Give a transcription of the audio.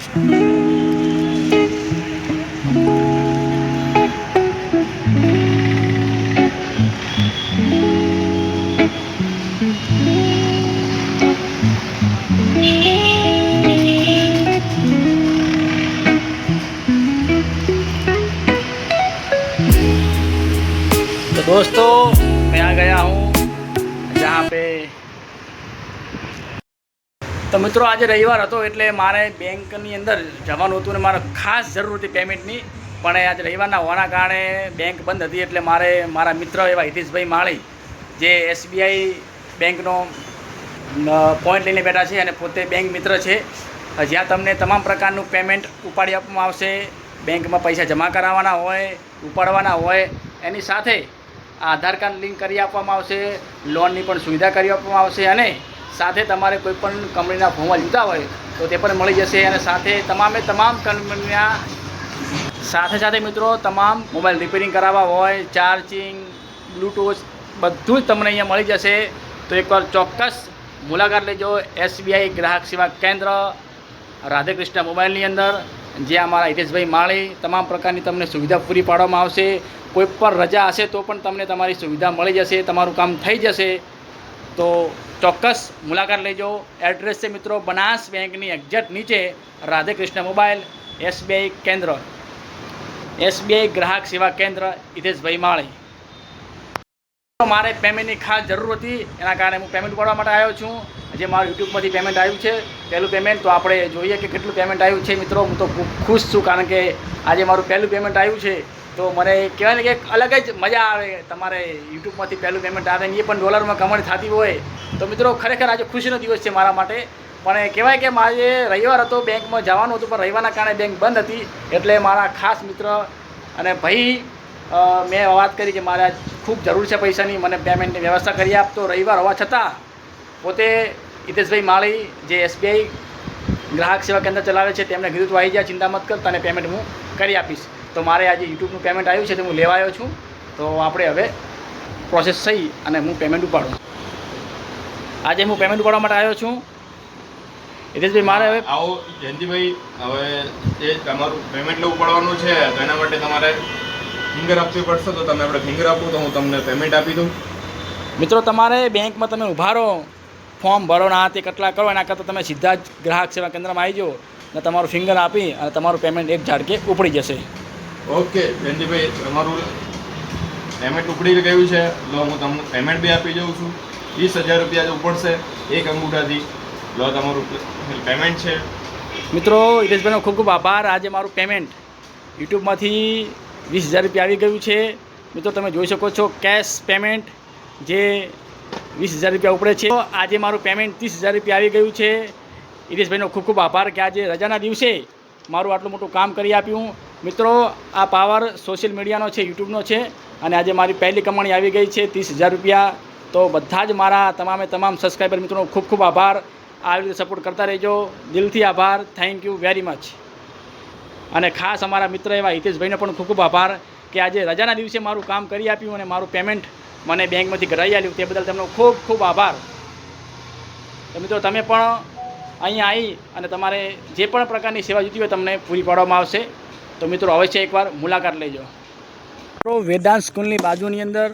तो दोस्तों मैं आ गया हूँ जहाँ पे तो मित्रों आज रविवार હતો એટલે મારે બેંકની અંદર જવાનું હતું ને મારે ખાસ જરૂર હતી પેમેન્ટની, પણ આજે રવિવારના હોવાના કારણે બેંક બંધ હતી એટલે મારે મારા મિત્ર એવા હિતેશભાઈ માળી જે એસબીઆઈ બેંકનો પોઈન્ટ લઈને બેઠા છે અને પોતે બેંક મિત્ર છે, જ્યાં તમને તમામ પ્રકારનું પેમેન્ટ ઉપાડી આપવામાં આવશે. બેંકમાં પૈસા જમા કરાવવાના હોય, ઉપાડવાના હોય, એની સાથે આધાર કાર્ડ લિંક કરી આપવામાં આવશે, લોનની પણ સુવિધા કરી આપવામાં આવશે અને સાથે તમારે કોઈ પણ કંપનીના ફોર્મ જોઈતા હોય તો તે પણ મળી જશે. અને સાથે તમામ કંપનીના સાથે મિત્રો તમામ મોબાઈલ રિપેરિંગ કરાવવા હોય, ચાર્જિંગ, બ્લૂટૂથ બધું જ તમને અહીંયા મળી જશે. તો એકવાર ચોક્કસ મુલાકાત લેજો એસબીઆઈ ગ્રાહક સેવા કેન્દ્ર રાધેકૃષ્ણ મોબાઈલની અંદર, જ્યાં અમારા હિતેશભાઈ માળી તમામ પ્રકારની તમને સુવિધા પૂરી પાડવામાં આવશે. કોઈ પણ રજા હશે તો પણ તમને તમારી સુવિધા મળી જશે, તમારું કામ થઈ જશે. તો ચોક્કસ મુલાકાત લેજો. એડ્રેસ છે મિત્રો બનાસ બેંકની એક્ઝેક્ટ નીચે રાધેકૃષ્ણ મોબાઈલ એસબીઆઈ કેન્દ્ર, એસબીઆઈ ગ્રાહક સેવા કેન્દ્ર હિતેશભાઈ માળી. મારે પેમેન્ટની ખાસ જરૂર હતી, એના કારણે હું પેમેન્ટ ઉપાડવા માટે આવ્યો છું. જે મારું યુટ્યુબમાંથી પેમેન્ટ આવ્યું છે પહેલું પેમેન્ટ, તો આપણે જોઈએ કે કેટલું પેમેન્ટ આવ્યું છે. મિત્રો હું તો ખૂબ ખુશ છું, કારણ કે આજે મારું પહેલું પેમેન્ટ આવ્યું છે. તો મને કહેવાય ને કે અલગ જ મજા આવે, તમારે યુટ્યુબમાંથી પહેલું પેમેન્ટ આવે ને એ પણ ડોલરમાં કમાણી થતી હોય. તો મિત્રો ખરેખર આજે ખુશીનો દિવસ છે મારા માટે. પણ કહેવાય કે મારે રવિવાર હતો, બેંકમાં જવાનું હતું, પણ રવિવારના કારણે બેંક બંધ હતી એટલે મારા ખાસ મિત્ર અને ભાઈ મેં વાત કરી કે મારે ખૂબ જરૂર છે પૈસાની, મને પેમેન્ટની વ્યવસ્થા કરી આપતો. રવિવાર હોવા છતાં પોતે હિતેશભાઈ માળી જે એસબીઆઈ ગ્રાહક સેવા કેન્દ્ર ચલાવે છે તેમણે કીધું તું આવી જાય, ચિંતા મત કર, તને પેમેન્ટ હું કરી આપીશ. તો મારે આજે યુટ્યુબનું પેમેન્ટ આવ્યું છે તો હું લેવા આવ્યો છું. તો આપણે હવે પ્રોસેસ થઈ અને હું પેમેન્ટ ઉપાડું. આજે હું પેમેન્ટ ઉપાડવા માટે આવ્યો છું. હિતેશભાઈ મારે હવે આવો જયંતિભાઈ, હવે જે તમારું પેમેન્ટ ઉપાડવાનું છે તો એના માટે તમારે ફિંગર આપવી પડશે. તો તમે આપણે ફિંગર આપો તો હું તમને પેમેન્ટ આપી દઉં. મિત્રો તમારે બેંકમાં તમે ઊભા રહો, ફોર્મ ભરો ના તે કેટલા કરો, એના કરતાં તમે સીધા જ ગ્રાહક સેવા કેન્દ્રમાં આવી જાઓ અને તમારું ફિંગર આપી અને તમારું પેમેન્ટ એક ઝાટકે ઉપડી જશે. ઓકે જયંતિભાઈ, તમારું પેમેન્ટ ઉપડી ગયું છે. લો હું તમને પેમેન્ટ બી આપી જાઉં છું. 20,000 રૂપિયા ઉપડશે એક અંગૂઠાથી. લો તમારું પેમેન્ટ છે. મિત્રો હિતેશભાઈનો ખૂબ ખૂબ આભાર. આજે મારું પેમેન્ટ યુટ્યુબમાંથી 20,000 રૂપિયા આવી ગયું છે. મિત્રો તમે જોઈ શકો છો કેશ પેમેન્ટ જે 20,000 રૂપિયા ઉપડે છે. આજે મારું પેમેન્ટ 30,000 રૂપિયા આવી ગયું છે. હિતેશભાઈનો ખૂબ ખૂબ આભાર કે આજે રજાના દિવસે મારું આટલું મોટું કામ કરી આપ્યું. મિત્રો આ પાવર સોશિયલ મીડિયાનો છે, યુટ્યુબનો છે, અને આજે મારી પહેલી કમાણી આવી ગઈ છે 30,000 રૂપિયા. તો બધા જ મારા તમામ સબસ્ક્રાઈબર મિત્રોનો ખૂબ ખૂબ આભાર. આવી રીતે સપોર્ટ કરતા રહેજો. દિલથી આભાર. Thank you very much. અને ખાસ અમારા મિત્ર એવા હિતેશભાઈનો પણ ખૂબ ખૂબ આભાર કે આજે રજાના દિવસે મારું કામ કરી આપ્યું અને મારું પેમેન્ટ મને બેંકમાંથી કરાવી આવ્યું. તે બદલ તેમનો ખૂબ ખૂબ આભાર. તો મિત્રો તમે પણ અહીંયા આવી અને તમારે જે પણ પ્રકારની સેવા જોઈતી હોય તમને પૂરી પાડવામાં આવશે. તો મિત્રો અવશ્ય એકવાર મુલાકાત લેજો. વેદાંત સ્કૂલની બાજુની અંદર